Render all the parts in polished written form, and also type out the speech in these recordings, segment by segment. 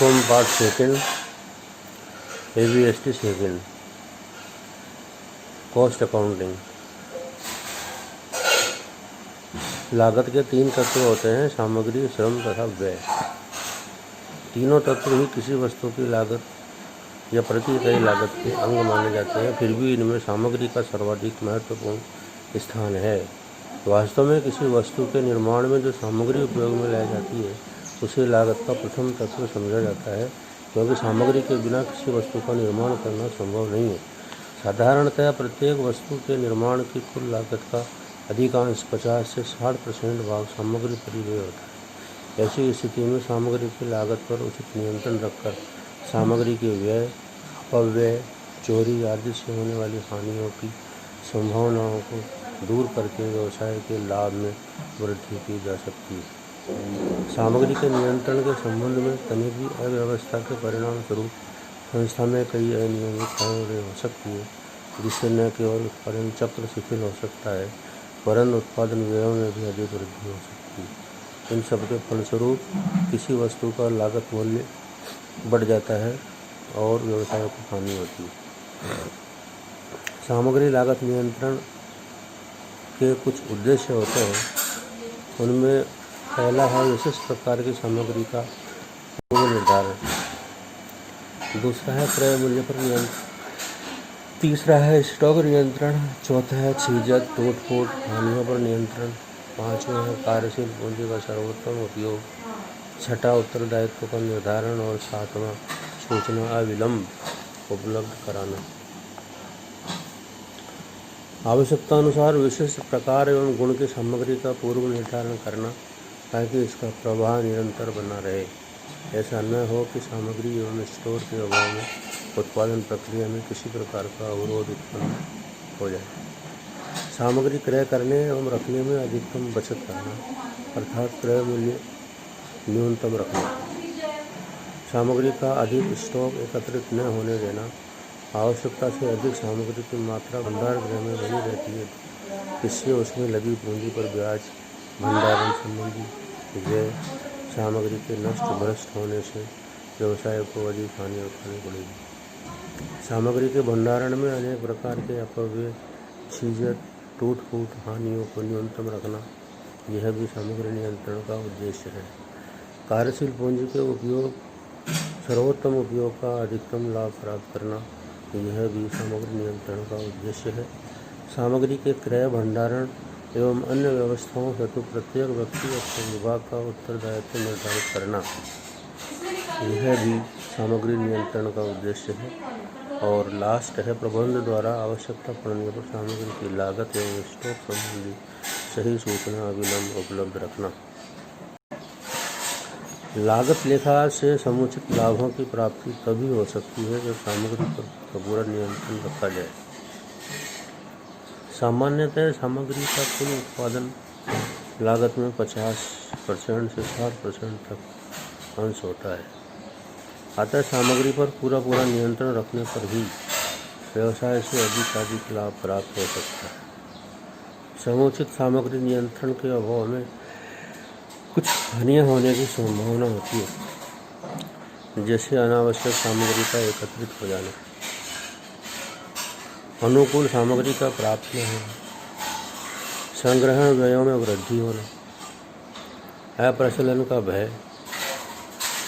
Form part second, ABST second, cost accounting. लागत के 3 तत्व होते हैं, सामग्री, श्रम तथा व्यय। तीनों तत्व ही किसी वस्तु की लागत या प्रति इकाई लागत के अंग माने जाते हैं, फिर भी इनमें सामग्री का सर्वाधिक महत्वपूर्ण स्थान है। वास्तव में किसी वस्तु के निर्माण में जो सामग्री उपयोग में लाई जाती है उसे लागत का प्रथम तत्व समझा जाता है, क्योंकि सामग्री के बिना किसी वस्तु का निर्माण करना संभव नहीं है। साधारणतः प्रत्येक वस्तु के निर्माण की कुल लागत का अधिकांश 50 से 60% भाग सामग्री पर ही व्यय होता है। ऐसी स्थिति में सामग्री की लागत पर उचित नियंत्रण रखकर सामग्री के व्यय, अपव्यय, चोरी आदि से होने वाली हानियों की संभावनाओं को दूर करके व्यवसाय के लाभ में वृद्धि की जा सकती है। सामग्री के नियंत्रण के संबंध में तकनीकी अव्यवस्था के परिणाम स्वरूप संस्था में कई अनियमितताएं हो सकती है, जिससे न केवल उत्पादन चक्र शिथिल हो सकता है, वरन उत्पादन व्ययों में भी अधिक वृद्धि हो सकती है। इन सब के फलस्वरूप किसी वस्तु का लागत मूल्य बढ़ जाता है और व्यवसाय को हानि होती है। सामग्री लागत नियंत्रण के कुछ उद्देश्य होते हैं। उनमें पहला है विशिष्ट प्रकार की सामग्री का पूर्व निर्धारण, दूसरा है क्रय मूल्य पर नियंत्रण, तीसरा है स्टॉक नियंत्रण, चौथा है छीजत, टूट-फूट, हानियों पर नियंत्रण, पांचवा है कार्यशील पूंजी का सर्वोत्तम उपयोग, छठा उत्तरदायित्व का निर्धारण और सातवां सूचना अविलंब उपलब्ध कराना। आवश्यकता अनुसार विशिष्ट प्रकार एवं गुण की सामग्री का पूर्व निर्धारण करना, ताकि इसका प्रवाह निरंतर बना रहे। ऐसा न हो कि सामग्री एवं स्टोर के अभाव में उत्पादन प्रक्रिया में किसी प्रकार का अवरोध उत्पन्न हो जाए। सामग्री क्रय करने एवं रखने में अधिकतम बचत करना, अर्थात क्रय मूल्य न्यूनतम रखना। सामग्री का अधिक स्टॉक एकत्रित न होने देना, आवश्यकता से अधिक सामग्री की मात्रा भंडार गृह में बनी रहती है, इससे उसमें लगी पूंजी पर ब्याज, भंडारण संबंधी व्यय, सामग्री के नष्ट भ्रष्ट होने से व्यवसाय को अधिक हानि उठानी पड़ेगी। सामग्री के भंडारण में अनेक प्रकार के अपव्यय, छीजत, टूट-फूट, हानियों को न्यूनतम रखना, यह भी सामग्री नियंत्रण का उद्देश्य है। कार्यशील पूंजी के उपयोग, सर्वोत्तम उपयोग का अधिकतम लाभ प्राप्त करना, यह भी सामग्री नियंत्रण का उद्देश्य है। सामग्री के क्रय, भंडारण एवं अन्य व्यवस्थाओं हेतु प्रत्येक व्यक्ति अपने विभाग का उत्तरदायित्व निर्धारित करना, यह भी सामग्री नियंत्रण का उद्देश्य है। और लास्ट है प्रबंध द्वारा आवश्यकता पड़ने पर सामग्री की लागत एवं स्टॉक संबंधी सही सूचना अविलंब उपलब्ध रखना। लागत लेखा से समुचित लाभों की प्राप्ति तभी हो सकती है जब सामग्री पर पूरा नियंत्रण रखा जाए। सामान्यतः सामग्री का कुल उत्पादन लागत में 50% से 60% तक अंश होता है। अतः सामग्री पर पूरा नियंत्रण रखने पर ही व्यवसाय से अधिक लाभ प्राप्त हो सकता है। समुचित सामग्री नियंत्रण के अभाव में कुछ हानियां होने की संभावना होती है, जैसे अनावश्यक सामग्री का एकत्रित हो जाना, अनुकूल सामग्री का प्राप्त न होना, संग्रहण व्ययों में वृद्धि होना, अप्रचलन का भय,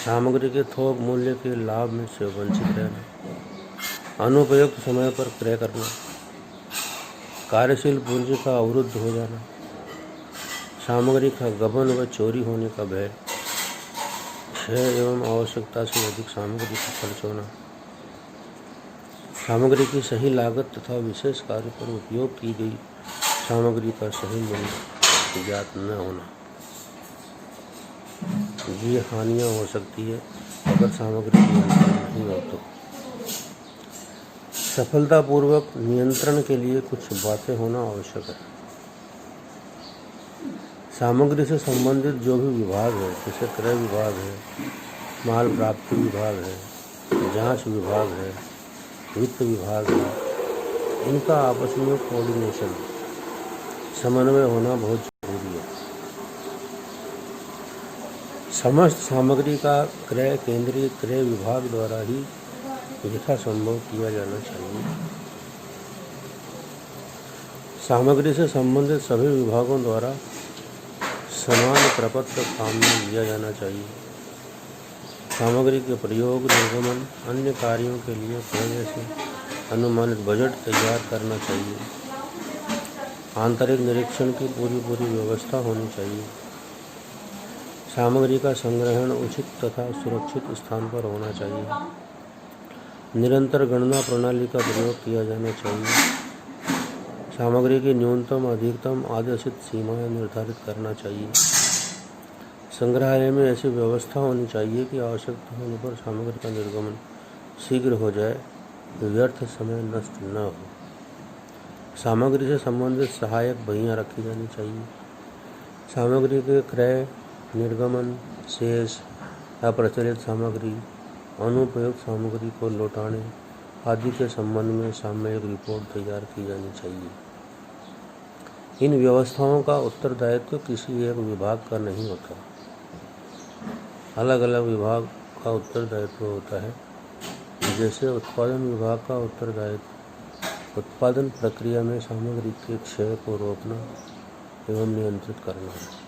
सामग्री के थोक मूल्य के लाभ में से वंचित रहना, अनुपयुक्त समय पर क्रय करना, कार्यशील पूंजी का अवरुद्ध हो जाना, सामग्री का गबन व चोरी होने का भय, क्षय एवं आवश्यकता से अधिक सामग्री का खर्च होना, सामग्री की सही लागत तथा विशेष कार्य पर उपयोग की गई सामग्री का सही मूल्य ज्ञात न होना, ये हानियां हो सकती है अगर सामग्री नियंत्रण नहीं हो तो। सफलतापूर्वक नियंत्रण के लिए कुछ बातें होना आवश्यक है। सामग्री से संबंधित जो भी विभाग है, जैसे क्रय विभाग है, माल प्राप्ति विभाग है, जांच विभाग है, वित्त विभाग है, इनका आपस में कोऑर्डिनेशन, समन्वय होना बहुत जरूरी है। समस्त सामग्री का क्रय केंद्रीय क्रय विभाग द्वारा ही यथासंभव किया जाना चाहिए। सामग्री से संबंधित सभी विभागों द्वारा समान प्रपत्र काम में लिया जाना चाहिए। सामग्री के प्रयोग, निर्गमन, अन्य कार्यों के लिए पहले से अनुमानित बजट तैयार करना चाहिए। आंतरिक निरीक्षण की पूरी व्यवस्था होनी चाहिए। सामग्री का संग्रहण उचित तथा सुरक्षित स्थान पर होना चाहिए। निरंतर गणना प्रणाली का प्रयोग किया जाना चाहिए। सामग्री की न्यूनतम अधिकतम आदेशित सीमाएं निर्धारित करना चाहिए। संग्रहालय में ऐसी व्यवस्था होनी चाहिए कि आवश्यकता होने पर सामग्री का निर्गमन शीघ्र हो जाए, व्यर्थ समय नष्ट न हो। सामग्री से संबंधित सहायक बहियां रखी जानी चाहिए। सामग्री के क्रय, निर्गमन, शेष, अप्रचलित सामग्री, अनुपयुक्त सामग्री को लौटाने आदि के संबंध में सामयिक रिपोर्ट तैयार की जानी चाहिए। इन व्यवस्थाओं का उत्तरदायित्व किसी एक विभाग का नहीं होता, अलग अलग विभाग का उत्तरदायित्व होता है। जैसे उत्पादन विभाग का उत्तरदायित्व उत्पादन प्रक्रिया में सामग्री के क्षय को रोकना एवं नियंत्रित करना है।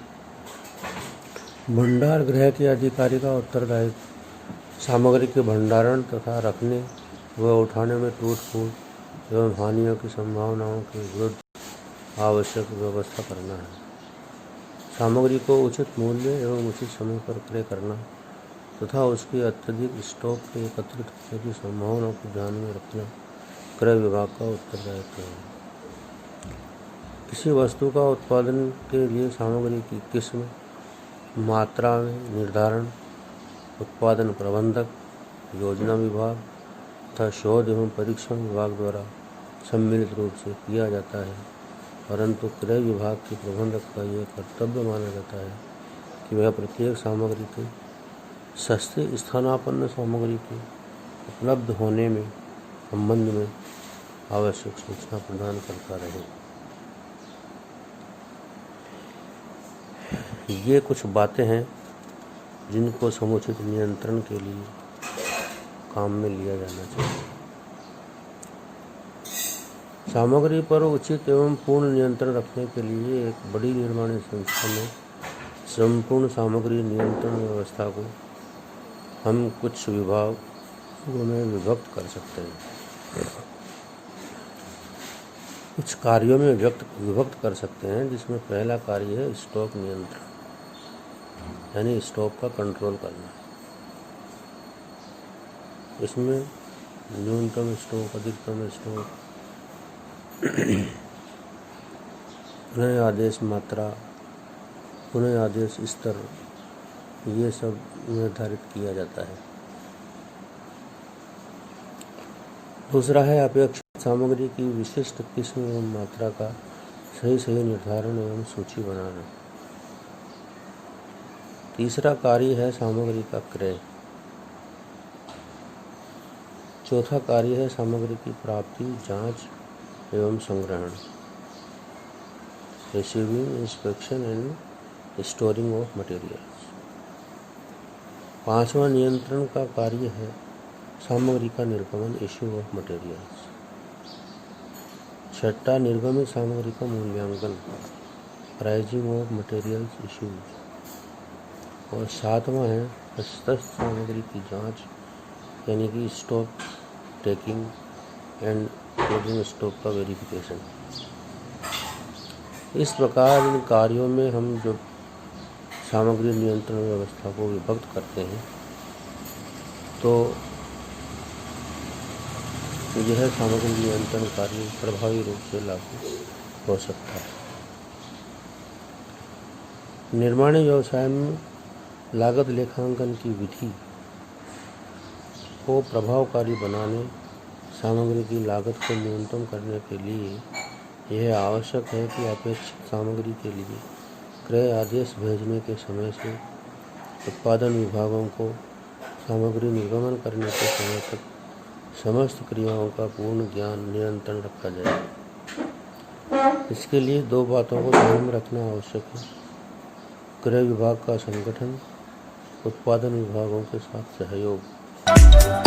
भंडार गृह के अधिकारी का उत्तरदायित्व सामग्री के भंडारण तथा रखने व उठाने में टूट-फूट एवं हानियों की संभावनाओं के विरुद्ध आवश्यक व्यवस्था करना है। सामग्री को उचित मूल्य एवं उचित समय पर क्रय करना तथा उसके अत्यधिक स्टॉक के एकत्रित होने की संभावना को ध्यान में रखना क्रय विभाग का उत्तरदायित्व है। किसी वस्तु का उत्पादन के लिए सामग्री की किस्म, मात्रा में निर्धारण उत्पादन प्रबंधक, योजना विभाग तथा शोध एवं परीक्षण विभाग द्वारा सम्मिलित रूप से किया जाता है, परंतु क्रय विभाग के प्रबंधक का यह कर्तव्य माना जाता है कि वह प्रत्येक सामग्री के सस्ते स्थानापन्न सामग्री के उपलब्ध होने में संबंध में आवश्यक सूचना प्रदान करता रहे। ये कुछ बातें हैं जिनको समुचित नियंत्रण के लिए काम में लिया जाना चाहिए। सामग्री पर उचित एवं पूर्ण नियंत्रण रखने के लिए एक बड़ी निर्माणी संस्था में संपूर्ण सामग्री नियंत्रण व्यवस्था को हम कुछ विभागों में विभक्त कर सकते हैं। कुछ कार्यों में विभक्त कर सकते हैं, जिसमें पहला कार्य है स्टॉक नियंत्रण, यानी स्टॉक का कंट्रोल करना। इसमें न्यूनतम स्टॉक, अधिकतम स्टॉक, पुनः आदेश मात्रा, पुनः आदेश स्तर, ये सब निर्धारित किया जाता है। दूसरा है अपेक्षित सामग्री की विशिष्ट किस्म एवं मात्रा का सही निर्धारण एवं सूची बनाना। तीसरा कार्य है सामग्री का क्रय। चौथा कार्य है सामग्री की प्राप्ति, जांच एवं संग्रहण, receiving, inspection and storing of materials. पांचवा नियंत्रण का कार्य है सामग्री का निर्गमन, इश्यू ऑफ मटेरियल्स। छठा निर्गमित सामग्री का मूल्यांकन, प्राइजिंग ऑफ मटेरियल्स इश्यूज। और सातवां है हस्तस्थ सामग्री की जांच, यानी कि stock taking and closing stock का वेरिफिकेशन। इस प्रकार इन कार्यों में हम जो सामग्री नियंत्रण व्यवस्था को विभक्त करते हैं, तो यह सामग्री नियंत्रण कार्य प्रभावी रूप से लागू हो सकता है। निर्माण व्यवसाय में लागत लेखांकन की विधि को प्रभावकारी बनाने, सामग्री की लागत को न्यूनतम करने के लिए यह आवश्यक है कि अपेक्षित सामग्री के लिए क्रय आदेश भेजने के समय से उत्पादन विभागों को सामग्री निर्गमन करने के समय तक समस्त क्रियाओं का पूर्ण ज्ञान नियंत्रण रखा जाए। इसके लिए दो बातों को ध्यान में रखना आवश्यक है: क्रय विभाग का संगठन उत्पादन विभागों के साथ सहयोग।